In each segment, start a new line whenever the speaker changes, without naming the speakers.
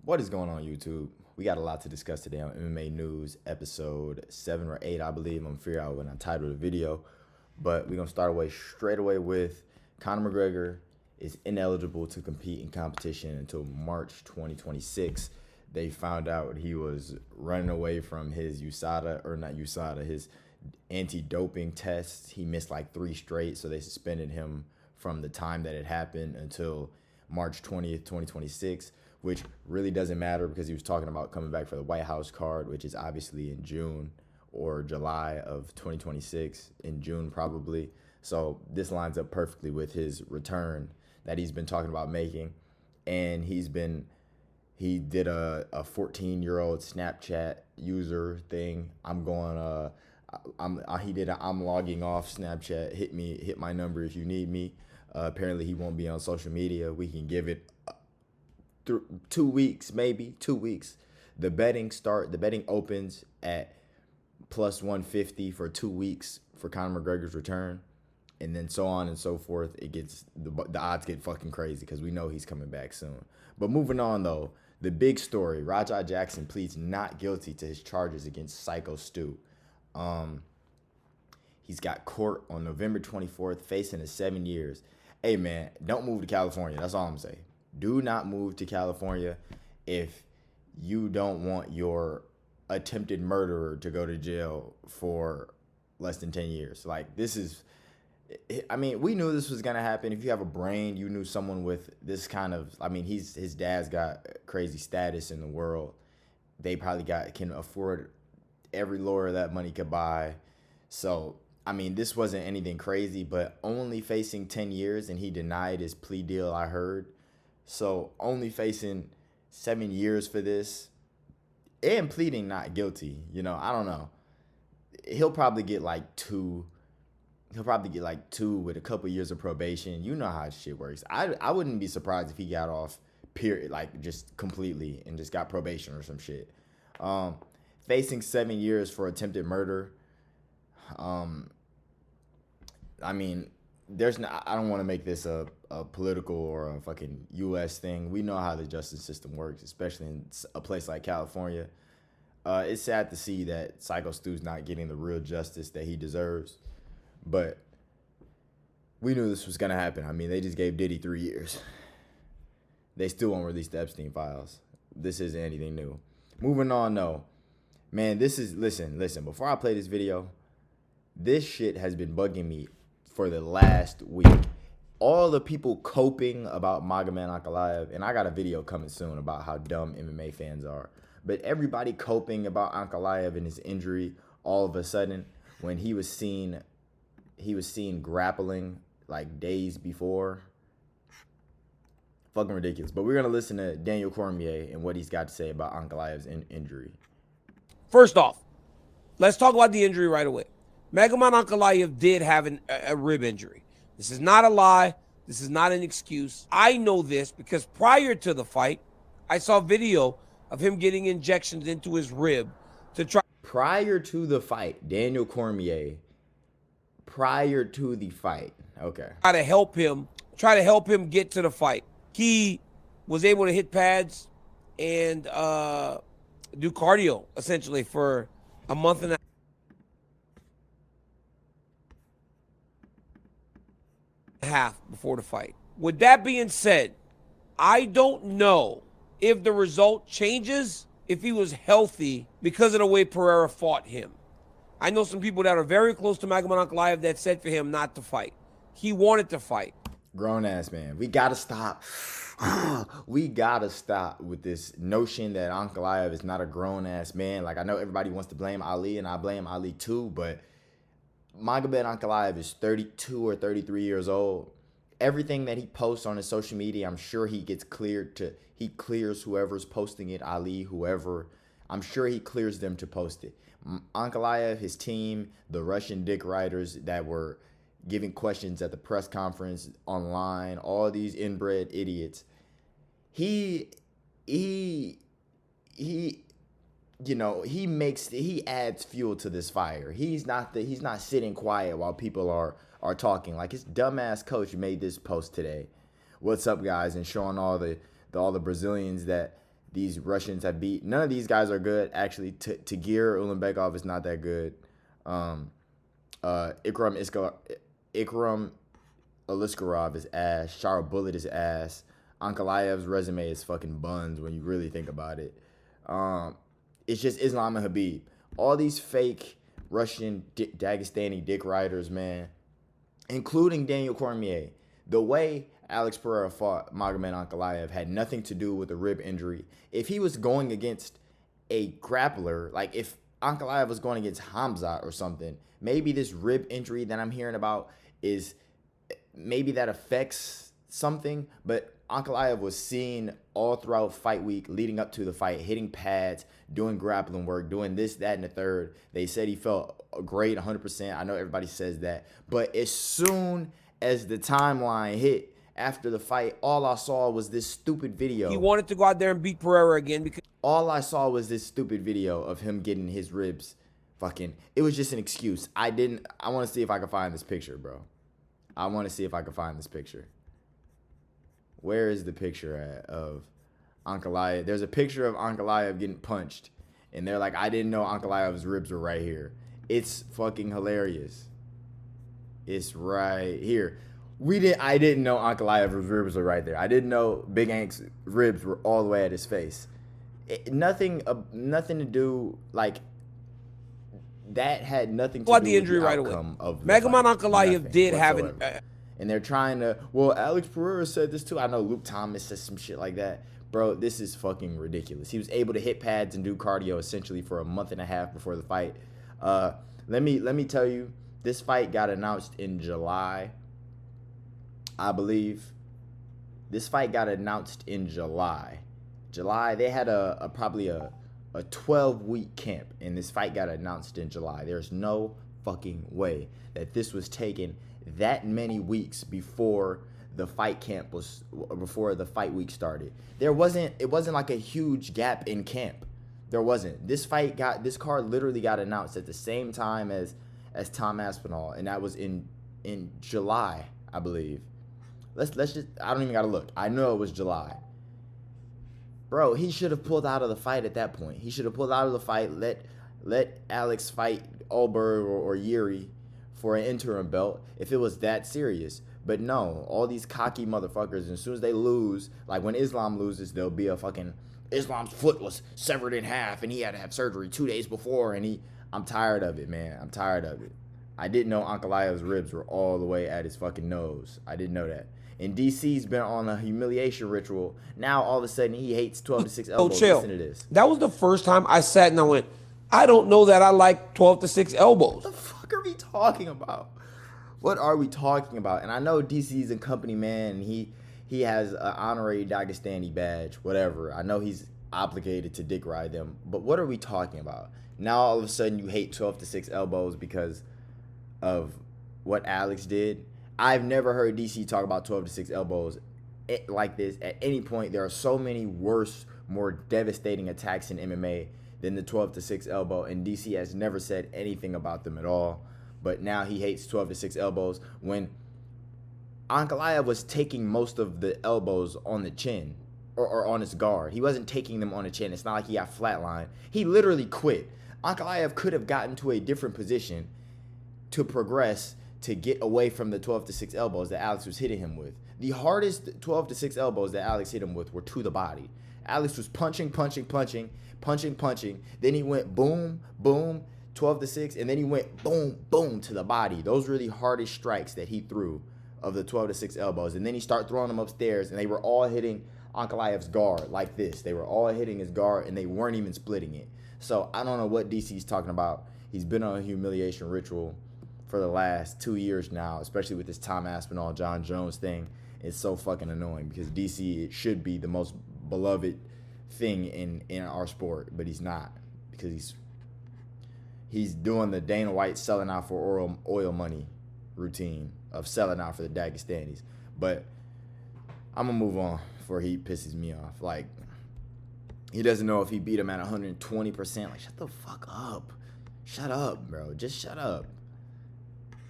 What is going on, YouTube? We got a lot to discuss today on MMA News, episode 7 or 8, I believe. I'm going to figure out when I title the video. But we're going to start straight away with Conor McGregor is ineligible to compete in competition until March 2026. They found out he was running away from his his anti-doping tests. He missed like 3 straight, so they suspended him from the time that it happened until March 20th, 2026, which really doesn't matter because he was talking about coming back for the White House card, which is obviously in June or July of 2026, in June probably. So this lines up perfectly with his return that he's been talking about making. And he did a 14-year-old Snapchat user thing. I'm logging off Snapchat. Hit my number if you need me. Apparently he won't be on social media. We can give it 2 weeks, maybe 2 weeks. The betting opens at plus 150 for 2 weeks for Conor McGregor's return, and then so on and so forth. It gets the odds get fucking crazy because we know he's coming back soon. But moving on though, the big story: Rajah Jackson pleads not guilty to his charges against Psycho Stu. He's got court on November 24th, facing 7 years. Hey man, don't move to California. That's all I'm saying. Do not move to California if you don't want your attempted murderer to go to jail for less than 10 years. Like, this is, I mean, we knew this was going to happen. If you have a brain, you knew someone with this kind of, I mean, his dad's got crazy status in the world. They probably can afford every lawyer that money could buy. So, I mean, this wasn't anything crazy, but only facing 10 years, and he denied his plea deal, I heard. So only facing 7 years for this and pleading not guilty. You know, I don't know. He'll probably get like 2. He'll probably get like 2 with a couple years of probation. You know how shit works. I wouldn't be surprised if he got off, period, like just completely and just got probation or some shit. Facing 7 years for attempted murder. I mean, I don't want to make this a political or a fucking U.S. thing. We know how the justice system works, especially in a place like California. It's sad to see that Psycho Stu's not getting the real justice that he deserves. But we knew this was going to happen. I mean, they just gave Diddy 3 years. They still won't release the Epstein files. This isn't anything new. Moving on, though. Man, listen, before I play this video, this shit has been bugging me for the last week. All the people coping about Magomed Ankalaev, and I got a video coming soon about how dumb MMA fans are, but everybody coping about Ankalaev and his injury all of a sudden when he was seen grappling like days before. Fucking ridiculous. But we're going to listen to Daniel Cormier and what he's got to say about Ankalaev's injury.
First off, let's talk about the injury right away. Magomed Ankalaev did have a rib injury. This is not a lie. This is not an excuse. I know this because prior to the fight, I saw video of him getting injections into his rib to try.
Prior to the fight, Daniel Cormier. Prior to the fight. Okay.
Try to help him get to the fight. He was able to hit pads and do cardio essentially for a month and a half before the fight. With that being said, I don't know if the result changes if he was healthy because of the way Pereira fought him. I know some people that are very close to Magomed Ankalaev that said for him not to fight. He wanted to fight.
Grown ass man. We gotta stop. We gotta stop with this notion that Ankalaev is not a grown ass man. Like, I know everybody wants to blame Ali, and I blame Ali too, but Magomed Ankalaev is 32 or 33 years old. Everything that he posts on his social media, I'm sure he clears whoever's posting it, Ali, whoever. I'm sure he clears them to post it. Ankalaev, his team, the Russian dick riders that were giving questions at the press conference online, all these inbred idiots. He adds fuel to this fire. He's not sitting quiet while people are talking. Like, his dumbass coach made this post today. What's up, guys? And showing all the Brazilians that these Russians have beat. None of these guys are good. Actually, Tagir Ulanbekov is not that good. Ikram Aliskarov is ass. Shara Bullet is ass. Ankalaev's resume is fucking buns when you really think about it. It's just Islam and Habib. All these fake Russian Dagestani dick riders, man, including Daniel Cormier. The way Alex Pereira fought Magomed Ankalaev had nothing to do with a rib injury. If he was going against a grappler, like if Ankalaev was going against Hamzat or something, maybe this rib injury that I'm hearing about is maybe that affects something, but Ankalaev was seen all throughout fight week leading up to the fight, hitting pads, doing grappling work, doing this, that, and the third. They said he felt great, 100%. I know everybody says that. But as soon as the timeline hit after the fight, all I saw was this stupid video.
He wanted to go out there and beat Pereira again because
all I saw was this stupid video of him getting his ribs fucking. It was just an excuse. I want to see if I can find this picture, bro. I want to see if I can find this picture. Where is the picture of Ankalaev? There's a picture of Ankalaev getting punched, and they're like, I didn't know Ankalaev's ribs were right here. It's fucking hilarious. It's right here. I didn't know Ankalaev's ribs were right there. I didn't know Big Hank's ribs were all the way at his face. Nothing to do, like, that had nothing to do
the injury
with the
right away.
outcome of the
Magomed
fight.
Ankalaev did have an
and they're trying to, well, Alex Pereira said this too. I know Luke Thomas said some shit like that. Bro, this is fucking ridiculous. He was able to hit pads and do cardio essentially for a month and a half before the fight. Let me tell you, this fight got announced in July, I believe. This fight got announced in July. They had probably a 12-week camp, and this fight got announced in July. There's no fucking way that this was taken that many weeks before the fight camp before the fight week started. It wasn't like a huge gap in camp. There wasn't. This card literally got announced at the same time as Tom Aspinall, and that was in July, I believe. Let's just, I don't even gotta look. I know it was July. Bro, he should have pulled out of the fight at that point. He should have pulled out of the fight, let Alex fight Alberg or Yuri for an interim belt if it was that serious. But no, all these cocky motherfuckers, as soon as they lose, like when Islam loses, there'll be a fucking, Islam's foot was severed in half and he had to have surgery 2 days before, and I'm tired of it, man. I'm tired of it. I didn't know Ankalaev's ribs were all the way at his fucking nose. I didn't know that. And DC's been on a humiliation ritual. Now all of a sudden he hates 12-6 elbows.
chill.
Listen to this.
That was the first time I sat and I went, I don't know that I like 12-6 elbows.
What the fuck are we talking about? What are we talking about? And I know DC's a company man, and he has an honorary Dagestani badge, whatever. I know he's obligated to dick ride them. But what are we talking about? Now all of a sudden you hate 12-6 elbows because of what Alex did. I've never heard DC talk about 12-6 elbows like this at any point. There are so many worse, more devastating attacks in MMA than the 12-6 elbow, and DC has never said anything about them at all. But now he hates 12-6 elbows when Ankalaev was taking most of the elbows on the chin or on his guard. He wasn't taking them on the chin. It's not like he got flatlined. He literally quit. Ankalaev could have gotten to a different position to progress, to get away from the 12-6 elbows that Alex was hitting him with. The hardest 12-6 elbows that Alex hit him with were to the body. Alex was punching. Then he went boom, boom, 12-6, and then he went boom, boom to the body. Those were the hardest strikes that he threw of the 12-6 elbows. And then he started throwing them upstairs, and they were all hitting Ankalaev's guard like this. They were all hitting his guard, and they weren't even splitting it. So I don't know what DC's talking about. He's been on a humiliation ritual for the last 2 years now, especially with this Tom Aspinall, John Jones thing. It's so fucking annoying because DC should be the most beloved thing in our sport, but he's not, because he's doing the Dana White selling out for oil money routine of selling out for the Dagestanis. But I'm gonna move on before he pisses me off. Like, he doesn't know if he beat him at 120%. Like, shut the fuck up. Shut up, bro. Just shut up.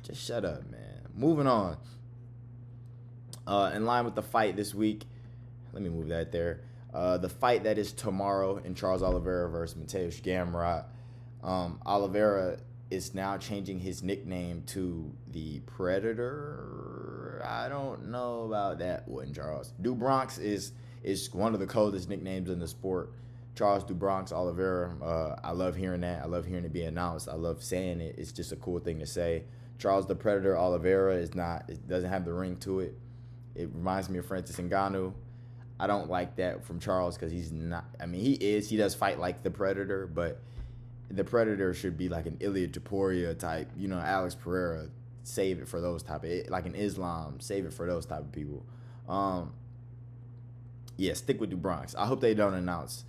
Just shut up, man. Moving on. In line with the fight this week, let me move that there. The fight that is tomorrow in Charles Oliveira versus Mateusz Gamrot. Oliveira is now changing his nickname to the Predator. I don't know about that one, Charles. DuBronx is one of the coldest nicknames in the sport. Charles DuBronx Oliveira. I love hearing that. I love hearing it be announced. I love saying it. It's just a cool thing to say. Charles the Predator Oliveira is not. It doesn't have the ring to it. It reminds me of Francis Ngannou. I don't like that from Charles because he's not. I mean, he does fight like the Predator, but the Predator should be like an Ilia Topuria type. Alex Pereira. Save it for those type of, like an Islam. Save it for those type of people. Yeah, stick with DuBronx. I hope they don't announce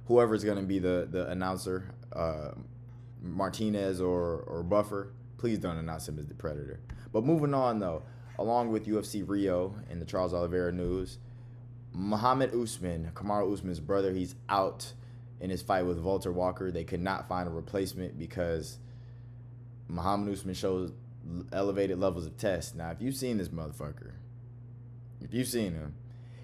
whoever's going to be the announcer, Martinez or Buffer. Please don't announce him as the Predator. But moving on, though, along with UFC Rio and the Charles Oliveira news, Muhammad Usman, Kamaru Usman's brother, he's out in his fight with Walter Walker. They could not find a replacement because Muhammad Usman shows elevated levels of test. Now, if you've seen this motherfucker, if you've seen him,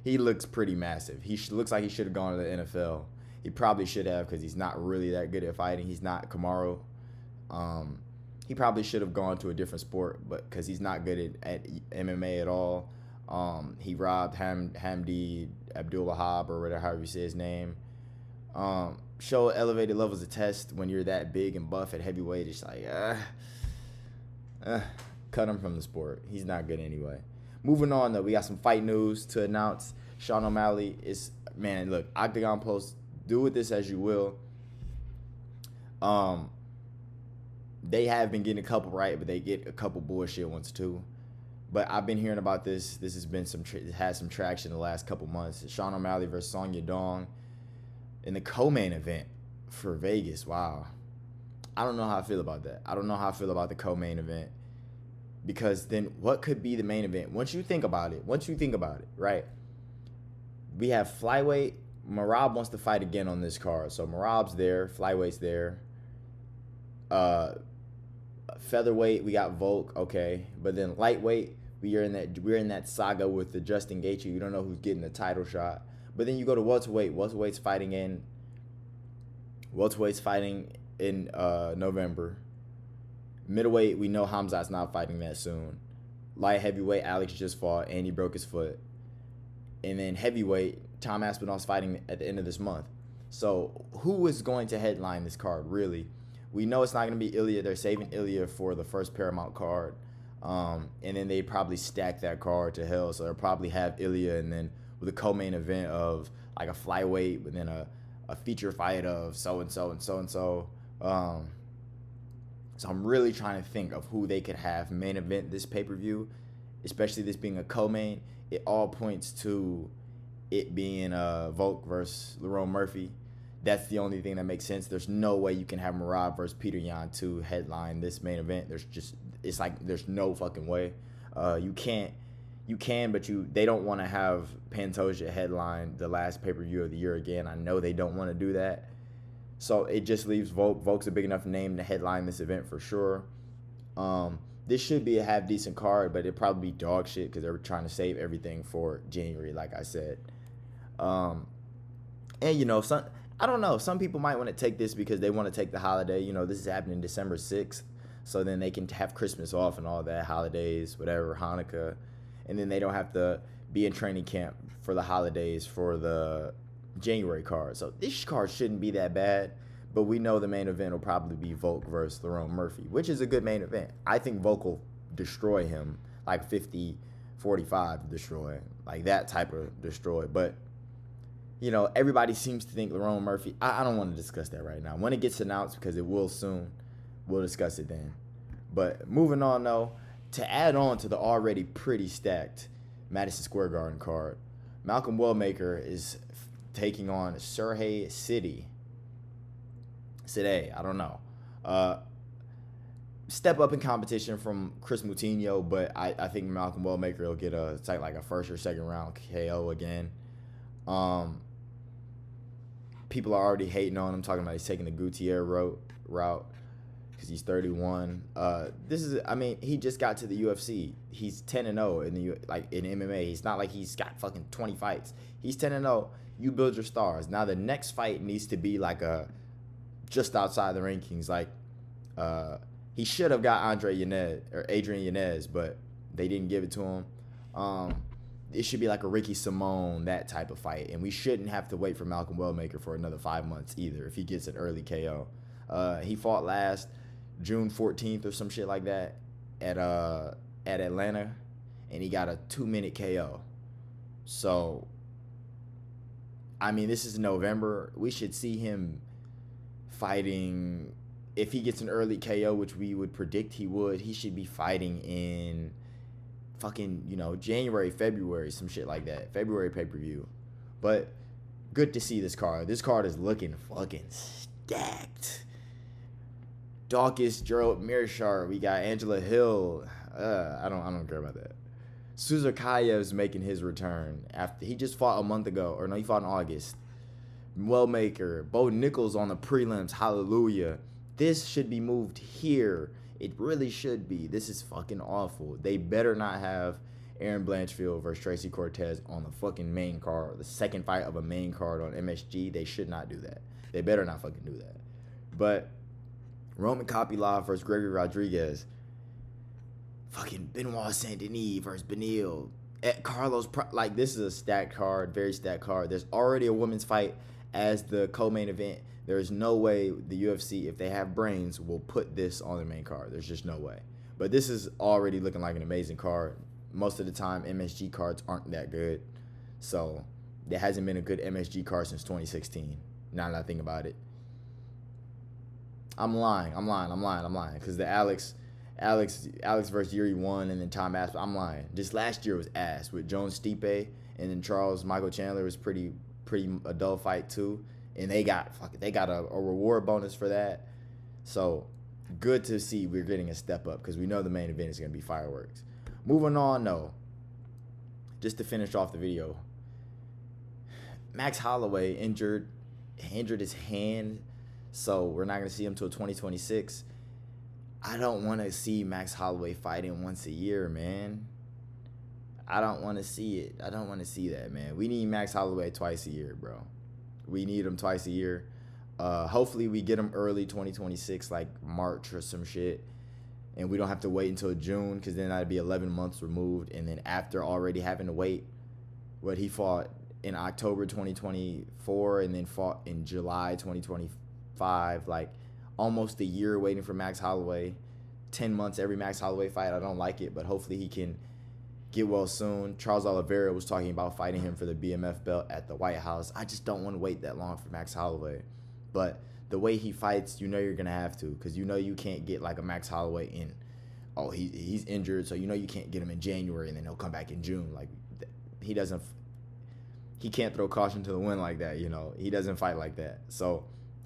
he looks pretty massive. He looks like he should have gone to the NFL. He probably should have because he's not really that good at fighting. He's not Kamaru. He probably should have gone to a different sport, but because he's not good at MMA at all. He robbed Hamdi Abdul-Wahab or whatever, however you say his name. Show elevated levels of test when you're that big and buff at heavyweight. It's like, cut him from the sport. He's not good anyway. Moving on, though, we got some fight news to announce. Sean O'Malley is, man, look, Octagon Post, do with this as you will. They have been getting a couple right, but they get a couple bullshit ones too. But I've been hearing about this. This has been it has some traction the last couple months. Sean O'Malley versus Song Yadong in the co-main event for Vegas. Wow. I don't know how I feel about that. I don't know how I feel about the co-main event. Because then what could be the main event? Once you think about it, right? We have flyweight. Merab wants to fight again on this card. So Merab's there. Flyweight's there. Featherweight, we got Volk, okay. But then lightweight, we're in that saga with the Justin Gaethje. You don't know who's getting the title shot. But then you go to welterweight. Welterweight's fighting in November. Middleweight, we know Hamzat's not fighting that soon. Light heavyweight, Alex just fought and he broke his foot. And then heavyweight, Tom Aspinall's fighting at the end of this month. So who is going to headline this card, really? We know it's not going to be Ilya. They're saving Ilya for the first Paramount card. And then they probably stack that card to hell. So they'll probably have Ilya and then with a co-main event of like a flyweight, but then a feature fight of so-and-so and so-and-so. So I'm really trying to think of who they could have main event this pay-per-view, especially this being a co-main. It all points to it being Volk versus Lerone Murphy. That's the only thing that makes sense. There's no way you can have Merab versus Peter Yan to headline this main event. There's no fucking way. You can, but they don't want to have Pantoja headline the last pay-per-view of the year again. I know they don't want to do that. So it just leaves Volk. Volk's a big enough name to headline this event for sure. This should be a half-decent card, but it'll probably be dog shit because they're trying to save everything for January, like I said. And, I don't know. Some people might want to take this because they want to take the holiday. This is happening December 6th, so then they can have Christmas off and all that, holidays, whatever, Hanukkah. And then they don't have to be in training camp for the holidays for the January card. So this card shouldn't be that bad, but we know the main event will probably be Volk versus Lerone Murphy, which is a good main event. I think Volk will destroy him, like 50-45 destroy, like that type of destroy. But, everybody seems to think Lerone Murphy. I don't want to discuss that right now. When it gets announced, because it will soon, we'll discuss it then. But moving on, though, to add on to the already pretty stacked Madison Square Garden card, Malcolm Wellmaker is taking on Sergey City. I don't know. Step up in competition from Chris Moutinho, but I think Malcolm Wellmaker will get a first or second round KO again. People are already hating on him, talking about he's taking the Gutierrez route because he's 31. He just got to the UFC. He's 10-0 in MMA. He's not like he's got fucking 20 fights. He's 10-0. you build your stars. Now the next fight needs to be like a just outside the rankings. Like he should have got Adrian Yanez, but they didn't give it to him. It should be like a Ricky Simone, that type of fight, and we shouldn't have to wait for Malcolm Wellmaker for another 5 months either if he gets an early KO. He fought last June 14th or some shit like that at Atlanta, and he got a 2-minute KO. So, I mean, this is November. We should see him fighting. If he gets an early KO, which we would predict he would, he should be fighting in fucking, January, February, some shit like that. February pay-per-view. But good to see this card. This card is looking fucking stacked. Dawkins, Gerald Mearshart. We got Angela Hill. I don't care about that. Suzakayev's making his return after he just fought a month ago, or no, he fought in August. Wellmaker, Bo Nichols on the prelims. Hallelujah. This should be moved here. It really should be. This is fucking awful. They better not have Aaron Blanchfield versus Tracy Cortez on the fucking main card, the second fight of a main card on MSG. They should not do that. They better not fucking do that. But Roman Kopylov versus Gregory Rodriguez. Fucking Benoit Saint-Denis versus Benil. Like, this is a stacked card, very stacked card. There's already a women's fight as the co-main event. There's no way the UFC, if they have brains, will put this on the main card. There's just no way. But this is already looking like an amazing card. Most of the time, MSG cards aren't that good. So, there hasn't been a good MSG card since 2016. Now that I think about it. I'm lying. Because the Alex versus Yuri won, and then Tom Aspen. I'm lying. This last year was ass with Jones Stipe, and then Charles Michael Chandler was pretty a dull fight too. And they got a reward bonus for that. So good to see we're getting a step up, because we know the main event is gonna be fireworks. Moving on, no. Just to finish off the video, Max Holloway injured his hand, so we're not gonna see him till 2026. I don't want to see Max Holloway fighting once a year, man. I don't want to see it. I don't want to see that, man. We need Max Holloway twice a year, bro. We need him twice a year. Hopefully we get him early 2026, like March or some shit. And we don't have to wait until June, because then that'd be 11 months removed. And then after already having to wait, he fought in October 2024 and then fought in July 2025. Like, almost a year waiting for Max Holloway. 10 months every Max Holloway fight. I don't like it, but hopefully he can get well soon. Charles Oliveira was talking about fighting him for the BMF belt at the White House. I just don't want to wait that long for Max Holloway. But the way he fights, you're going to have to, because you can't get like a Max Holloway in. Oh, he's injured, so you can't get him in January and then he'll come back in June. Like, he can't throw caution to the wind like that, He doesn't fight like that. So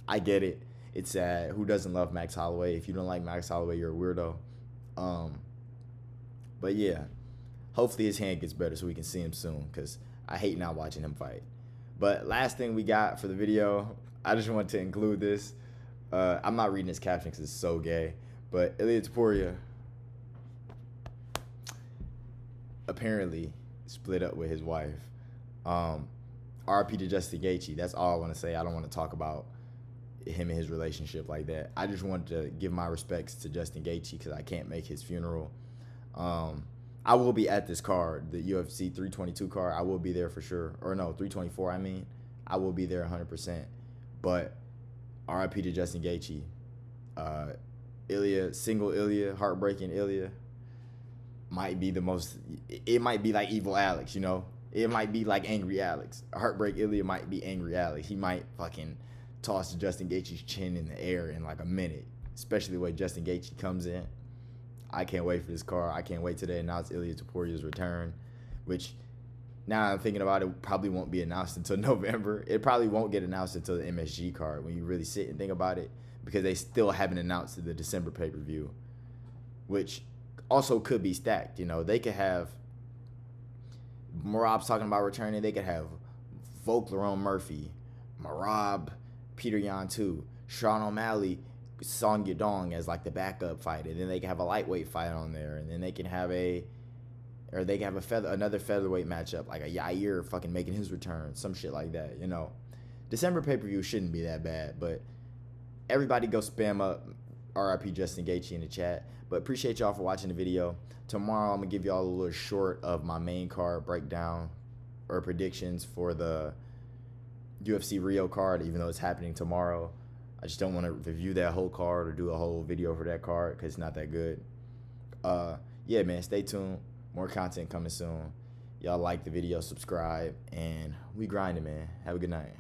I get it. It's sad. Who doesn't love Max Holloway? If you don't like Max Holloway, you're a weirdo. But yeah, hopefully his hand gets better so we can see him soon, because I hate not watching him fight. But last thing we got for the video, I just want to include this. I'm not reading his caption because it's so gay. But Ilia Topuria apparently split up with his wife. RP to Justin Gaethje. That's all I want to say. I don't want to talk about him and his relationship like that. I just wanted to give my respects to Justin Gaethje, because I can't make his funeral. I will be at this card, the UFC 322 card. I will be there for sure. Or no, 324, I mean. I will be there 100%. But RIP to Justin Gaethje. Ilya, heartbreaking Ilya, might be the most, it might be like evil Alex, It might be like angry Alex. Heartbreak Ilya might be angry Alex. He might fucking toss Justin Gaethje's chin in the air in like a minute, especially the way Justin Gaethje comes in. I can't wait for this card. I can't wait till they announce Ilia Topuria's return, which, now I'm thinking about it, probably won't be announced until November. It probably won't get announced until the MSG card, when you really sit and think about it, because they still haven't announced the December pay-per-view, which also could be stacked. They could have, Marab's talking about returning, they could have Volk Lerone Murphy, Marab, Peter Yan 2, Sean O'Malley, Song Yadong as like the backup fighter. Then they can have a lightweight fight on there, and then they can have a or they can have another featherweight matchup, like a Yair fucking making his return, some shit like that. You know, December pay-per-view shouldn't be that bad, but everybody go spam up RIP Justin Gaethje in the chat. But appreciate y'all for watching the video. Tomorrow I'm gonna give y'all a little short of my main card breakdown or predictions for the UFC Rio card, even though it's happening tomorrow. I just don't want to review that whole card or do a whole video for that card because it's not that good. Yeah, man, stay tuned. More content coming soon. Y'all like the video, subscribe, and we grinding, man. Have a good night.